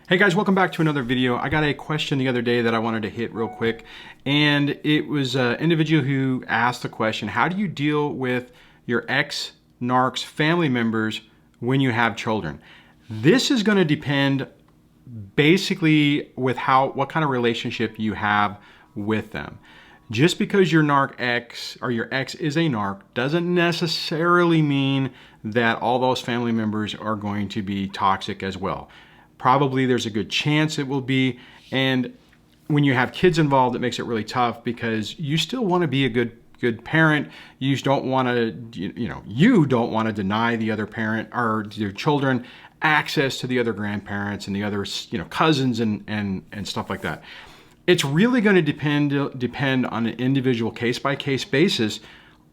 Hey guys, welcome back to another video. I got a question the other day that I wanted to hit real quick, and it was an individual who asked the question, how do you deal with your ex-narc's family members when you have children? This is going to depend basically with what kind of relationship you have with them. Just because your narc ex or your ex is a narc doesn't necessarily mean that all those family members are going to be toxic as well. Probably there's a good chance it will be. And when you have kids involved, it makes it really tough because you still want to be a good parent. You just don't want to, you don't want to deny the other parent or your children access to the other grandparents and the other, cousins and stuff like that. It's really going to depend on an individual case-by-case basis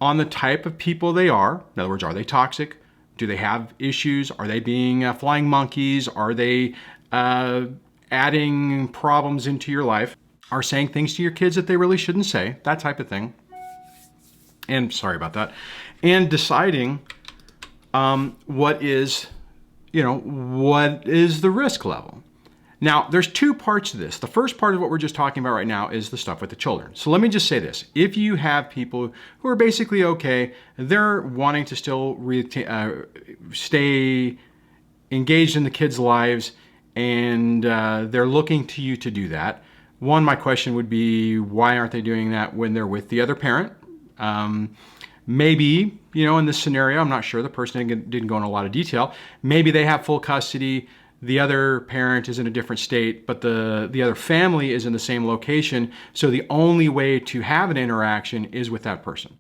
on the type of people they are. In other words, are they toxic? Do they have issues? Are they being flying monkeys? Are they adding problems into your life? Are saying things to your kids that they really shouldn't say? That type of thing. And sorry about that. And deciding what is the risk level. Now, there's two parts to this. The first part of what we're just talking about right now is the stuff with the children. So let me just say this. If you have people who are basically okay, they're wanting to still stay engaged in the kids' lives, and they're looking to you to do that. One, my question would be, why aren't they doing that when they're with the other parent? Maybe, in this scenario, I'm not sure, the person didn't go into a lot of detail. Maybe they have full custody. The other parent is in a different state, but the other family is in the same location. So the only way to have an interaction is with that person.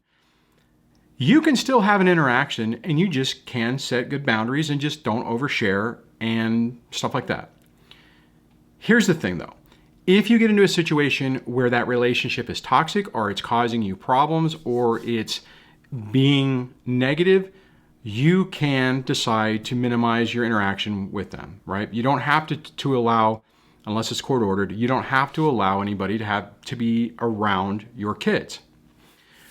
You can still have an interaction, and you just can set good boundaries and just don't overshare and stuff like that. Here's the thing though. If you get into a situation where that relationship is toxic or it's causing you problems or it's being negative, you can decide to minimize your interaction with them, right? You don't have to allow, unless it's court ordered, you don't have to allow anybody to be around your kids.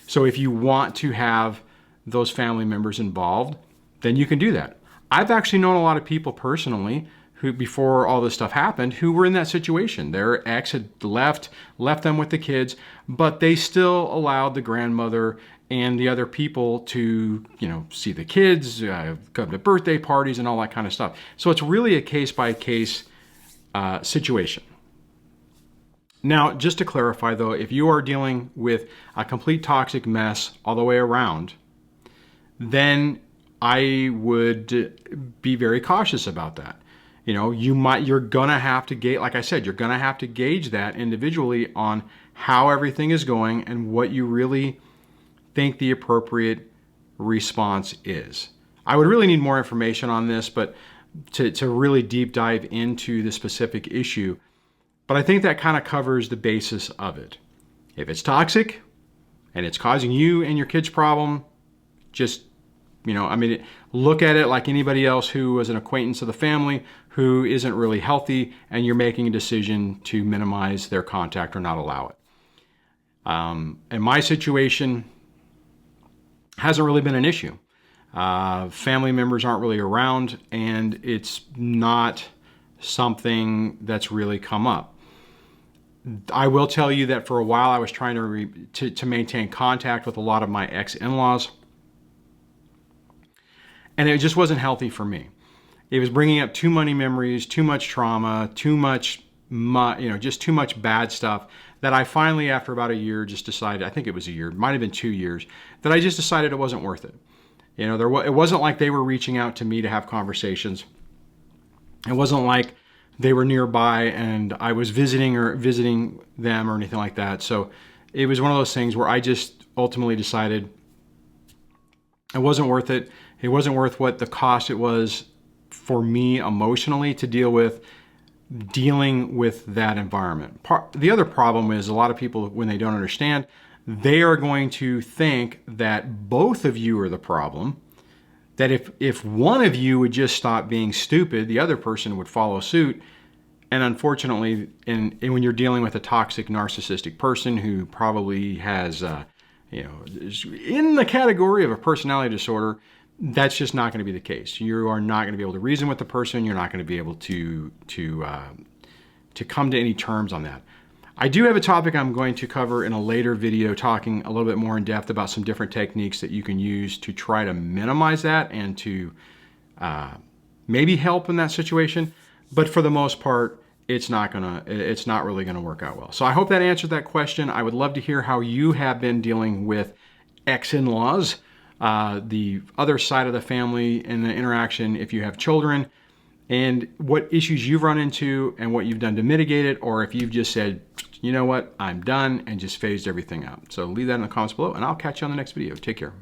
So if you want to have those family members involved, then you can do that. I've actually known a lot of people personally who, before all this stuff happened, who were in that situation. Their ex had left them with the kids, but they still allowed the grandmother and the other people to, see the kids, come to birthday parties and all that kind of stuff. So it's really a case-by-case situation. Now, just to clarify though, if you are dealing with a complete toxic mess all the way around, then I would be very cautious about that. You're gonna have to gauge, like I said, you're gonna have to gauge that individually on how everything is going and what you really think the appropriate response is. I would really need more information on this, but to really deep dive into the specific issue. But I think that kind of covers the basis of it. If it's toxic and it's causing you and your kids problem, just, look at it like anybody else who is an acquaintance of the family who isn't really healthy, and you're making a decision to minimize their contact or not allow it. In my situation, hasn't really been an issue. Family members aren't really around, and it's not something that's really come up. I will tell you that for a while I was trying to maintain contact with a lot of my ex-in-laws, and it just wasn't healthy for me. It was bringing up too many memories, too much trauma, just too much bad stuff, that I finally, after about a year, just decided, I think it was a year, it might have been 2 years, that I just decided it wasn't worth it. It wasn't like they were reaching out to me to have conversations. It wasn't like they were nearby and I was visiting them or anything like that. So it was one of those things where I just ultimately decided it wasn't worth it. It wasn't worth what the cost it was for me emotionally to dealing with that environment. The other problem is a lot of people, when they don't understand, they are going to think that both of you are the problem, that if one of you would just stop being stupid, the other person would follow suit. And unfortunately, and when you're dealing with a toxic narcissistic person who probably has, is in the category of a personality disorder, that's just not going to be the case. You are not going to be able to reason with the person. You're not going to be able to come to any terms on that. I do have a topic I'm going to cover in a later video, talking a little bit more in depth about some different techniques that you can use to try to minimize that and to maybe help in that situation. But for the most part, it's not really gonna work out well. So I hope that answered that question. I would love to hear how you have been dealing with ex-in-laws, the other side of the family and the interaction if you have children, and what issues you've run into and what you've done to mitigate it, or if you've just said, you know what, I'm done, and just phased everything out. So leave that in the comments below, and I'll catch you on the next video. Take care.